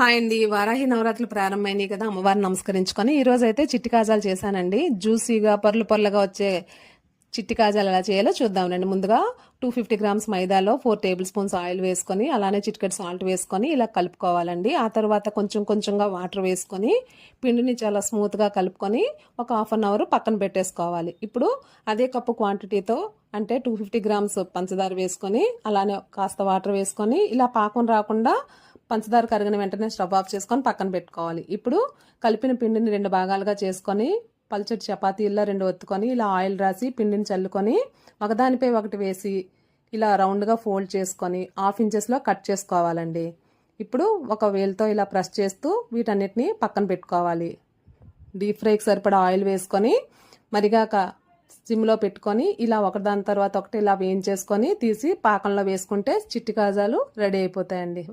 Hi అండి. వారాహి నవరాత్రులు ప్రారంభమైనాయి కదా, అమ్మవారిని నమస్కరించుకొని ఈ రోజు అయితే చిట్టి కాజాలు చేశానండి. జ్యూసీగా పొరలు పొరలుగా వచ్చే చిట్టి కాజాలు ఎలా చేయాలో చూద్దామండి. ముందుగా 250 గ్రామ్స్ మైదాలో 4 టేబుల్ స్పూన్స్ ఆయిల్ వేసుకొని, అలానే చిటికెడు సాల్ట్ వేసుకొని ఇలా కలుపుకోవాలండి. ఆ తర్వాత కొంచెం కొంచెంగా వాటర్ వేసుకొని పిండిని చాలా స్మూత్గా కలుపుకొని ఒక హాఫ్ అన్ అవర్ పక్కన పెట్టేసుకోవాలి. ఇప్పుడు అదే కప్పు క్వాంటిటీతో అంటే 250 గ్రామ్స్ పంచదార వేసుకొని, అలానే కాస్త వాటర్ వేసుకొని ఇలా పాకం రాకుండా పంచదార కరిగిన వెంటనే స్టవ్ ఆఫ్ చేసుకొని పక్కన పెట్టుకోవాలి. ఇప్పుడు కలిపిన పిండిని 2 భాగాలుగా చేసుకొని పల్చటి చపాతీల్లో 2 ఒత్తుకొని ఇలా ఆయిల్ రాసి పిండిని చల్లుకొని ఒకదానిపై ఒకటి వేసి ఇలా రౌండ్గా ఫోల్డ్ చేసుకొని 1/2 ఇంచెస్లో కట్ చేసుకోవాలండి. ఇప్పుడు ఒక వేలుతో ఇలా ప్రెస్ చేస్తూ వీటన్నిటిని పక్కన పెట్టుకోవాలి. డీప్ ఫ్రైకి సరిపడా ఆయిల్ వేసుకొని మరిగాక సిమ్లో పెట్టుకొని ఇలా ఒకదాని తర్వాత ఒకటి ఇలా వేయించేసుకొని తీసి పాకంలో వేసుకుంటే చిట్టి కాజాలు రెడీ అయిపోతాయండి.